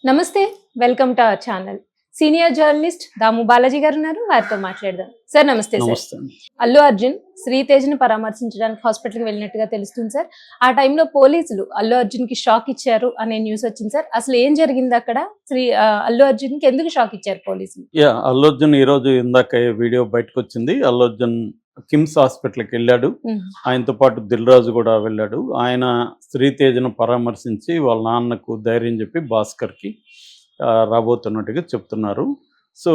నమస్తే. Welcome to our channel. Senior journalist Damu Balaji గారు ఉన్నారు. వారితో మాట్లాడదాం. సార్ నమస్తే సార్. నమస్తే అండి. అల్లు అర్జున్ శ్రీతేజ్‌ని పరామర్శించడానికి హాస్పిటల్‌కి వెళ్ళినట్టుగా తెలుస్తుంది సార్. ఆ టైంలో పోలీసులు అల్లు అర్జున్‌కి షాక్ ఇచ్చారు అనే న్యూస్ వచ్చింది సార్. అసలు ఏం జరిగింది అక్కడ? అల్లు అర్జున్‌కి ఎందుకు షాక్ ఇచ్చారు పోలీసులు? అల్లు అర్జున్ ఈరోజు ఇందాక వీడియో బయటకొచ్చింది. అల్లు అర్జున్ కిమ్స్ హాస్పిటల్‌కి వెళ్ళాడు. ఆయనతో పాటు దిల్ రాజు కూడా వెళ్ళాడు. ఆయన శ్రీతేజ్‌ను పరామర్శించి వాళ్ళ నాన్నకు ధైర్యం చెప్పి భాస్కర్‌కి రాబోతున్నట్టుగా చెప్తున్నారు. సో,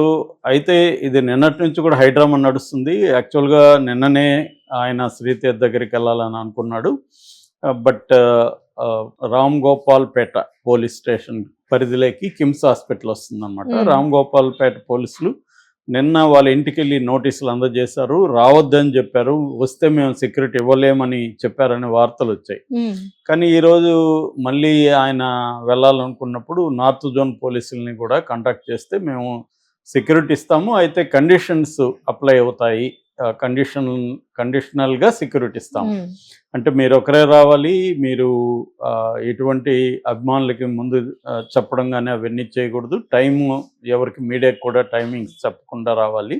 అయితే ఇది నిన్నటి నుంచి కూడా హైడ్రామా నడుస్తుంది. యాక్చువల్‌గా నిన్ననే ఆయన శ్రీతేజ్ దగ్గరికెళ్ళాలని అనుకున్నాడు. But Ram Gopalpet police station పరిధిలోకి కిమ్స్ హాస్పిటల్ వస్తుందన్నమాట. రామ్ గోపాల్‌పేట పోలీసులు నిన్న వాళ్ళ ఇంటికెళ్ళి నోటీసులు అందజేశారు. రావద్దని చెప్పారు. వస్తే మేము సెక్యూరిటీ ఇవ్వలేమని చెప్పారనే వార్తలు వచ్చాయి. కానీ ఈరోజు మళ్ళీ ఆయన వెళ్ళాలనుకున్నప్పుడు నార్త్ జోన్ పోలీసుల్ని కూడా కాంటాక్ట్ చేస్తే మేము సెక్యూరిటీ ఇస్తాము, అయితే కండిషన్స్ అప్లై అవుతాయి, కండిషనల్గా సెక్యూరిటీ ఇస్తాము. అంటే మీరు ఒకరే రావాలి, మీరు ఎటువంటి అభిమానులకి ముందు చెప్పడం కానీ అవన్నీ చేయకూడదు, టైము ఎవరికి మీడియాకి కూడా టైమింగ్స్ చెప్పకుండా రావాలి.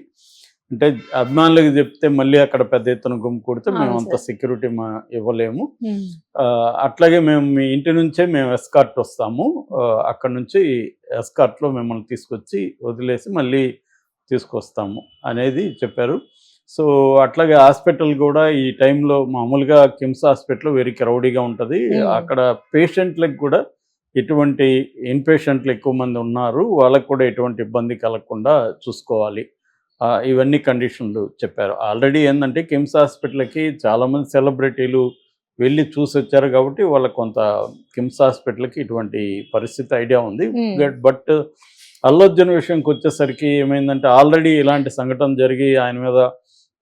అంటే అభిమానులకు చెప్తే మళ్ళీ అక్కడ పెద్ద ఎత్తున గుమ్మికూడితే మేము అంత సెక్యూరిటీ ఇవ్వలేము. అట్లాగే మేము మీ ఇంటి నుంచే మేము ఎస్కార్ట్ వస్తాము, అక్కడ నుంచి ఎస్కార్ట్లో మిమ్మల్ని తీసుకొచ్చి వదిలేసి మళ్ళీ తీసుకొస్తాము అనేది చెప్పారు. సో అట్లాగే హాస్పిటల్ కూడా ఈ టైంలో మామూలుగా కిమ్స్ హాస్పిటల్ వెరీ క్రౌడీగా ఉంటుంది. అక్కడ పేషెంట్లకు కూడా ఎటువంటి ఇన్పేషెంట్లు ఎక్కువ మంది ఉన్నారు, వాళ్ళకు కూడా ఎటువంటి ఇబ్బంది కలగకుండా చూసుకోవాలి, ఇవన్నీ కండిషన్లు చెప్పారు. ఆల్రెడీ ఏంటంటే కిమ్స్ హాస్పిటల్కి చాలామంది సెలబ్రిటీలు వెళ్ళి చూసి వచ్చారు కాబట్టి వాళ్ళకి కొంత కిమ్స్ హాస్పిటల్కి ఇటువంటి పరిస్థితి ఐడియా ఉంది. బట్ అల్లు అర్జున్ విషయంకి వచ్చేసరికి ఏమైందంటే ఆల్రెడీ ఇలాంటి సంఘటన జరిగి ఆయన మీద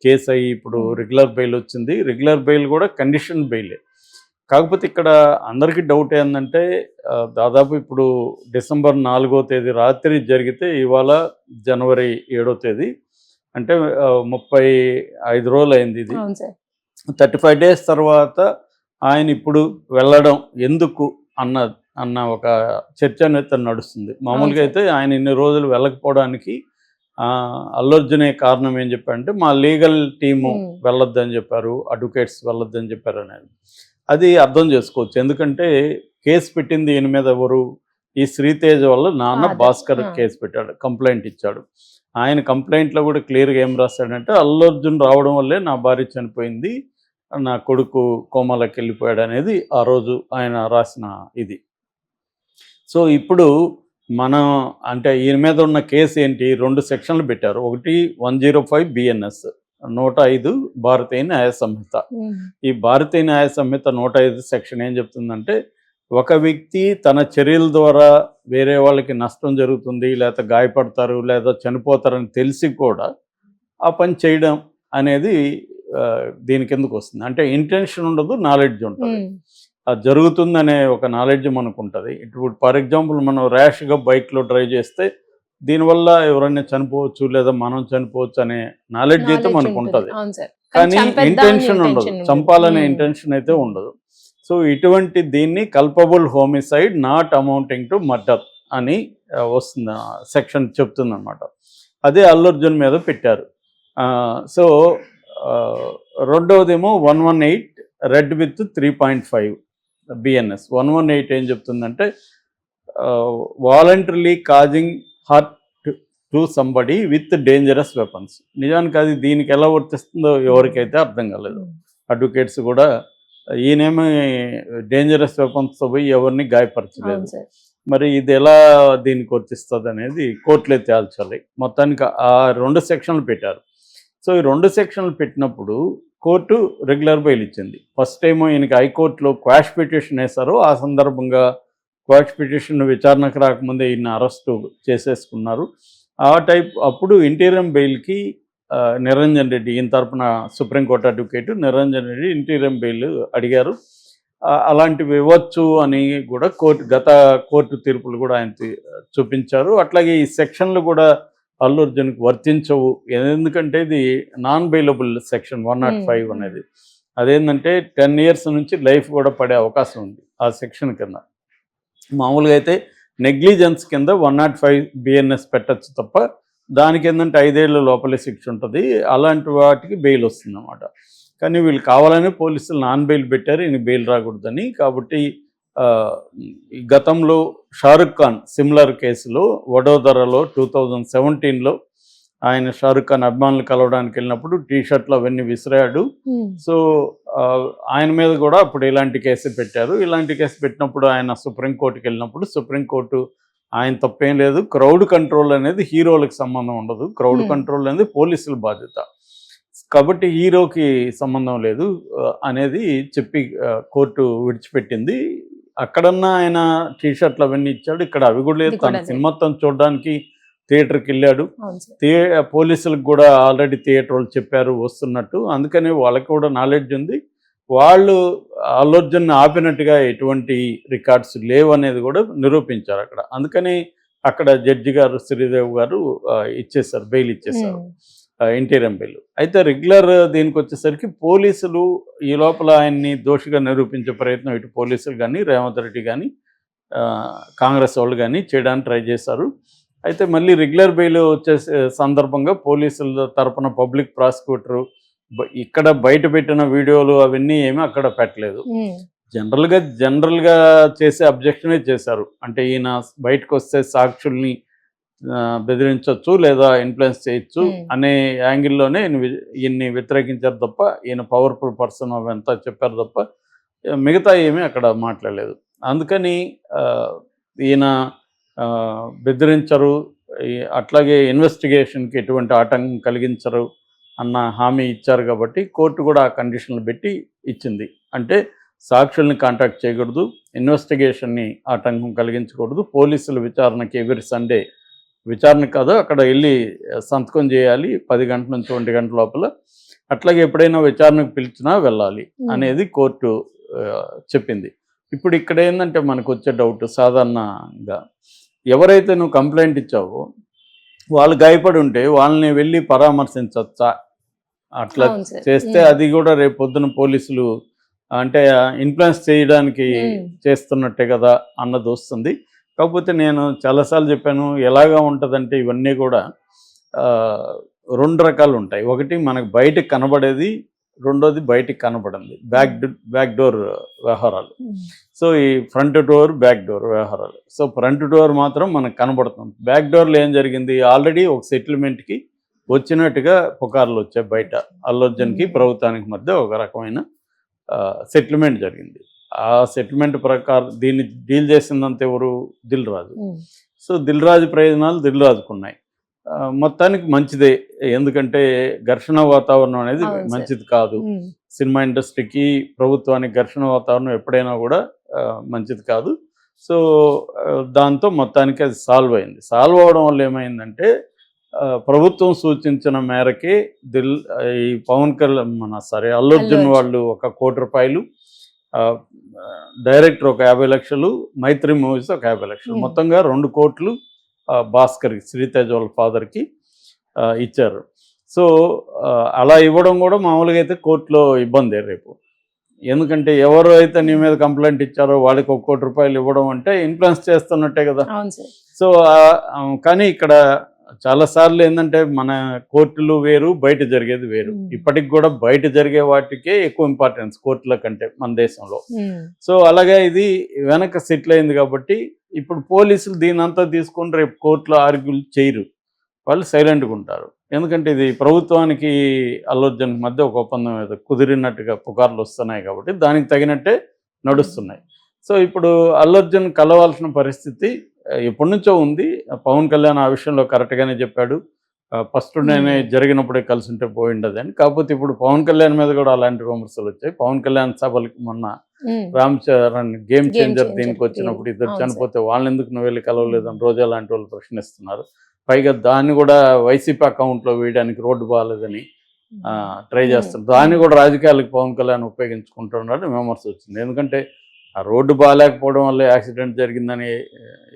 కేసు అయ్యి ఇప్పుడు రెగ్యులర్ బెయిల్ వచ్చింది. రెగ్యులర్ బెయిల్ కూడా కండిషన్ బెయిలే. కాకపోతే ఇక్కడ అందరికీ డౌట్ ఏంటంటే దాదాపు ఇప్పుడు డిసెంబర్ 4వ తేదీ రాత్రి జరిగితే ఇవాళ జనవరి 7వ తేదీ, అంటే 35 రోజులు అయింది. ఇది 35 డేస్ తర్వాత ఆయన ఇప్పుడు వెళ్ళడం ఎందుకు అన్న ఒక చర్చ అనేది నడుస్తుంది. మామూలుగా అయితే ఆయన ఇన్ని రోజులు వెళ్ళకపోవడానికి అల్లు అర్జునే కారణం ఏం చెప్పారంటే మా లీగల్ టీము వెళ్ళొద్దని చెప్పారు, అడ్వకేట్స్ వెళ్ళొద్దని చెప్పారు అనేది. అది అర్థం చేసుకోవచ్చు. ఎందుకంటే కేసు పెట్టింది ఈయన మీద ఎవరు? ఈ శ్రీతేజ్ వల్ల నాన్న భాస్కర్ కేసు పెట్టాడు, కంప్లైంట్ ఇచ్చాడు. ఆయన కంప్లైంట్లో కూడా క్లియర్గా ఏం రాశాడంటే అల్లు అర్జున్ రావడం వల్లే నా భార్య చనిపోయింది, నా కొడుకు కోమాలోకి వెళ్ళిపోయాడు అనేది ఆ రోజు ఆయన రాసిన ఇది. సో ఇప్పుడు మనం అంటే ఈయన మీద ఉన్న కేసు ఏంటి? 2 సెక్షన్లు పెట్టారు. ఒకటి 105 BNS 105 భారతీయ న్యాయ సంహిత. ఈ భారతీయ న్యాయ సంహిత 105 సెక్షన్ ఏం చెప్తుందంటే, ఒక వ్యక్తి తన చర్యల ద్వారా వేరే వాళ్ళకి నష్టం జరుగుతుంది, లేదా గాయపడతారు, లేదా చనిపోతారని తెలిసి కూడా ఆ పని చేయడం అనేది దీని కిందకు వస్తుంది. అంటే ఇంటెన్షన్ ఉండదు, నాలెడ్జ్ ఉంటుంది. అది జరుగుతుందనే ఒక నాలెడ్జ్ మనకు ఉంటుంది. ఇప్పుడు ఫర్ ఎగ్జాంపుల్ మనం ర్యాష్గా బైక్లో డ్రైవ్ చేస్తే దీనివల్ల ఎవరైనా చనిపోవచ్చు, లేదా మనం చనిపోవచ్చు అనే నాలెడ్జ్ అయితే మనకు ఉంటుంది. కానీ ఇంటెన్షన్ ఉండదు, చంపాలనే ఇంటెన్షన్ అయితే ఉండదు. సో ఇటువంటి దీన్ని culpable homicide not amounting to murder అని వస్తుంది సెక్షన్ చెప్తుంది అనమాట. అదే అల్లు అర్జున్ మీద పెట్టారు. సో రెండవదేమో 118 రెడ్ విత్ 3.5 BNS. 118 ఏం చెప్తుందంటే voluntarily causing hurt to somebody with dangerous weapons. నిజానికి అది దీనికి ఎలా వర్తిస్తుందో ఎవరికైతే అర్థం కాలేదు. అడ్వకేట్స్ కూడా ఈయనేమో డేంజరస్ వెపన్స్తో పోయి ఎవరిని గాయపరచలేదు, మరి ఇది ఎలా దీనికి వర్తిస్తుంది అనేది కోర్టులే తేల్చాలి. మొత్తానికి ఆ 2 సెక్షన్లు పెట్టారు. సో ఈ 2 సెక్షన్లు పెట్టినప్పుడు కోర్టు రెగ్యులర్ బెయిల్ ఇచ్చింది. ఫస్ట్ ఏమో ఈయనకి హైకోర్టులో క్వాష్ పిటిషన్ వేశారు. ఆ సందర్భంగా క్వాష్ పిటిషన్ విచారణకు రాకముందే ఈయన అరెస్టు చేసేసుకున్నారు. అప్పుడు ఇంటీరియం బెయిల్కి నిరంజన్ రెడ్డి, ఈయన తరపున supreme court advocate Niranjan Reddy interim bail అడిగారు. అలాంటివి ఇవ్వచ్చు అని కూడా గత కోర్టు తీర్పులు కూడా ఆయన చూపించారు. అట్లాగే ఈ సెక్షన్లు కూడా అల్లు అర్జున్కి వర్తించవు. ఎందుకంటే ఇది నాన్ బెయిలబుల్ సెక్షన్ 105 అనేది. అదేంటంటే 10 years నుంచి లైఫ్ కూడా పడే అవకాశం ఉంది ఆ సెక్షన్ కింద. మామూలుగా అయితే నెగ్లిజెన్స్ కింద 105 బిఎన్ఎస్ పెట్టచ్చు తప్ప దానికి ఏంటంటే 5 ఏళ్ల లోపలే శిక్ష ఉంటుంది. అలాంటి వాటికి బెయిల్ వస్తుంది అన్నమాట. కానీ వీళ్ళు కావాలని పోలీసులు నాన్ బెయిల్ పెట్టారు, ఈయన బెయిల్ రాకూడదని. కాబట్టి ఈ గతంలో షారుఖ్ ఖాన్ సిమిలర్ కేసులో వడోదరలో 2017లో ఆయన షారుఖ్ ఖాన్ అభిమానులు కలవడానికి వెళ్ళినప్పుడు టీ షర్ట్లు అవన్నీ విసిరాడు. సో ఆయన మీద కూడా అప్పుడు ఇలాంటి కేసు పెట్టారు. ఇలాంటి కేసు పెట్టినప్పుడు ఆయన సుప్రీంకోర్టుకి వెళ్ళినప్పుడు సుప్రీంకోర్టు ఆయన తప్పేం లేదు, క్రౌడ్ కంట్రోల్ అనేది హీరోలకు సంబంధం ఉండదు, క్రౌడ్ కంట్రోల్ అనేది పోలీసుల బాధ్యత, కాబట్టి హీరోకి సంబంధం లేదు అనేది చెప్పి కోర్టు విడిచిపెట్టింది. అక్కడన్నా ఆయన టీ షర్ట్లు అవన్నీ ఇచ్చాడు, ఇక్కడ అవి కూడా లేదు. తన సినిమా చూడడానికి థియేటర్కి వెళ్ళాడు. పోలీసులకు కూడా ఆల్రెడీ థియేటర్ వాళ్ళు చెప్పారు వస్తున్నట్టు, అందుకని వాళ్ళకి కూడా నాలెడ్జ్ ఉంది. వాళ్ళు అల్లు అర్జున్ ఆపినట్టుగా ఎటువంటి రికార్డ్స్ లేవు అనేది కూడా నిరూపించారు అక్కడ. అందుకని అక్కడ జడ్జి గారు శ్రీదేవ్ గారు ఇచ్చేసారు, బెయిల్ ఇచ్చేసారు, ఇంటీరియం బెయిల్. అయితే రెగ్యులర్ దీనికి వచ్చేసరికి పోలీసులు ఈ లోపల ఆయన్ని దోషిగా నిరూపించే ప్రయత్నం ఇటు పోలీసులు కానీ రేవంత్ రెడ్డి కానీ కాంగ్రెస్ వాళ్ళు కానీ చేయడానికి ట్రై చేశారు. అయితే మళ్ళీ రెగ్యులర్ బెయిల్ వచ్చే సందర్భంగా పోలీసుల తరపున పబ్లిక్ ప్రాసిక్యూటరు ఇక్కడ బయట పెట్టిన వీడియోలు అవన్నీ ఏమీ అక్కడ పెట్టలేదు. జనరల్గా చేసే అబ్జెక్షనే చేశారు. అంటే ఈయన బయటకు వస్తే సాక్షుల్ని బెదిరించవచ్చు లేదా ఇన్ఫ్లుయెన్స్ చేయొచ్చు అనే యాంగిల్లోనే ఈయన్ని వ్యతిరేకించారు తప్ప, ఈయన పవర్ఫుల్ పర్సన్ అవంతా చెప్పారు తప్ప మిగతా ఏమీ అక్కడ మాట్లాడలేదు. అందుకని ఈయన బెదిరించరు, అట్లాగే ఇన్వెస్టిగేషన్కి ఎటువంటి ఆటంకం కలిగించరు అన్న హామీ ఇచ్చారు. కాబట్టి కోర్టు కూడా ఆ కండిషన్లు పెట్టి ఇచ్చింది. అంటే సాక్షుల్ని కాంటాక్ట్ చేయకూడదు, ఇన్వెస్టిగేషన్ని ఆటంకం కలిగించకూడదు, పోలీసుల విచారణకి ఎవ్రీ సండే విచారణ కాదు అక్కడ వెళ్ళి సంతకం చేయాలి 10 గంటల నుంచి 1 గంట లోపల, అట్లాగే ఎప్పుడైనా విచారణకు పిలిచినా వెళ్ళాలి అనేది కోర్టు చెప్పింది. ఇప్పుడు ఇక్కడ ఏంటంటే మనకు వచ్చే డౌట్, సాధారణంగా ఎవరైతే నువ్వు కంప్లైంట్ ఇచ్చావో వాళ్ళు గాయపడి ఉంటే వాళ్ళని వెళ్ళి పరామర్శించవచ్చా? అట్లా చేస్తే అది కూడా రేపు పొద్దున పోలీసులు అంటే ఇన్ఫ్లుయెన్స్ చేయడానికి చేస్తున్నట్టే కదా అన్నది వస్తుంది. కాకపోతే నేను చాలాసార్లు చెప్పాను, ఎలాగా ఉంటుందంటే ఇవన్నీ కూడా 2 రకాలు ఉంటాయి. ఒకటి మనకు బయటకు కనబడేది, రెండోది బయటికి కనబడింది, బ్యాక్ డోర్ వ్యవహారాలు. సో ఈ ఫ్రంట్ డోర్ బ్యాక్ డోర్ వ్యవహారాలు. సో ఫ్రంట్ డోర్ మాత్రం మనకు కనబడుతుంది. బ్యాక్ డోర్లో ఏం జరిగింది, ఆల్రెడీ ఒక సెటిల్మెంట్కి వచ్చినట్టుగా పుకార్లు వచ్చాయి బయట. అల్లు అర్జున్కి ప్రభుత్వానికి మధ్య ఒక రకమైన సెటిల్మెంట్ జరిగింది. ఆ సెటిల్మెంట్ ప్రకారం దీన్ని డీల్ చేసిందంత ఎవరు, దిల్ రాజు. సో దిల్ రాజు ప్రయోజనాలు దిల్ రాజుకున్నాయి. మొత్తానికి మంచిదే, ఎందుకంటే ఘర్షణ వాతావరణం అనేది మంచిది కాదు. సినిమా ఇండస్ట్రీకి ప్రభుత్వానికి ఘర్షణ వాతావరణం ఎప్పుడైనా కూడా మంచిది కాదు. సో దాంతో మొత్తానికి అది సాల్వ్ అయింది. సాల్వ్ అవడం వల్ల ఏమైందంటే ప్రభుత్వం సూచించిన మేరకే ఈ పవన్ కళ్యాణ్ అల్లు అర్జున్ వాళ్ళు 1 కోటి రూపాయలు, డైరెక్టర్ ఒక 50 లక్షలు, మైత్రి మూవీస్ ఒక 50 లక్షలు, మొత్తంగా 2 కోట్లు భాస్కర్కి, శ్రీతేజ్ వాళ్ళ ఫాదర్కి ఇచ్చారు. సో అలా ఇవ్వడం కూడా మామూలుగా అయితే కోర్టులో ఇబ్బంది రేపు, ఎందుకంటే ఎవరు అయితే నీ మీద కంప్లైంట్ ఇచ్చారో వాళ్ళకి 1 కోటి రూపాయలు ఇవ్వడం అంటే ఇన్ఫ్లుయెన్స్ చేస్తున్నట్టే కదా. సో కానీ ఇక్కడ చాలాసార్లు ఏంటంటే మన కోర్టులు వేరు, బయట జరిగేది వేరు. ఇప్పటికి కూడా బయట జరిగే వాటికే ఎక్కువ ఇంపార్టెన్స్ కోర్టుల కంటే మన దేశంలో. సో అలాగే ఇది వెనక సెటిల్ అయింది కాబట్టి ఇప్పుడు పోలీసులు దీనంతా తీసుకొని రేపు కోర్టులో ఆర్గ్యూలు చేయరు, వాళ్ళు సైలెంట్గా ఉంటారు. ఎందుకంటే ఇది ప్రభుత్వానికి అల్లు అర్జున్ మధ్య ఒక ఒప్పందం ఏదో కుదిరినట్టుగా పుకార్లు వస్తున్నాయి కాబట్టి దానికి తగినట్టే నడుస్తున్నాయి. సో ఇప్పుడు అల్లు అర్జున్ కలవాల్సిన పరిస్థితి ఎప్పటి నుంచో ఉంది. పవన్ కళ్యాణ్ ఆ విషయంలో కరెక్ట్గానే చెప్పాడు, ఫస్ట్ నేనే జరిగినప్పుడే కలిసి ఉంటే పోయిండదు అని. కాకపోతే ఇప్పుడు పవన్ కళ్యాణ్ మీద కూడా అలాంటి విమర్శలు వచ్చాయి. పవన్ కళ్యాణ్ సభలకి మొన్న రామ్ చరణ్ గేమ్ చేంజర్ దీనికి వచ్చినప్పుడు ఇద్దరు చనిపోతే వాళ్ళని ఎందుకు నువ్వు వెళ్ళి కలవలేదని రోజా లాంటి వాళ్ళు ప్రశ్నిస్తున్నారు. పైగా దాన్ని కూడా వైసీపీ అకౌంట్లో వేయడానికి రోడ్డు బాగాలేదని ట్రై చేస్తున్నారు. దాన్ని కూడా రాజకీయాలకు పవన్ కళ్యాణ్ ఉపయోగించుకుంటున్నాడు విమర్శ వచ్చింది. ఎందుకంటే ఆ రోడ్డు బాగాలేకపోవడం వల్ల యాక్సిడెంట్ జరిగిందని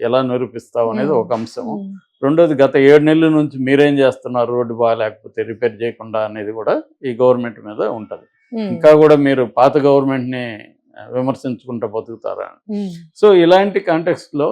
ఎలా నిరూపిస్తావు అనేది ఒక అంశం. రెండోది గత 7 నెలల నుంచి మీరేం చేస్తున్నారు రోడ్డు బాగాలేకపోతే రిపేర్ చేయకుండా అనేది కూడా ఈ గవర్నమెంట్ మీద ఉంటుంది. ఇంకా కూడా మీరు పాత గవర్నమెంట్ని విమర్శించుకుంటూ బతుకుతారా. సో ఇలాంటి కాంటెక్స్ట్లో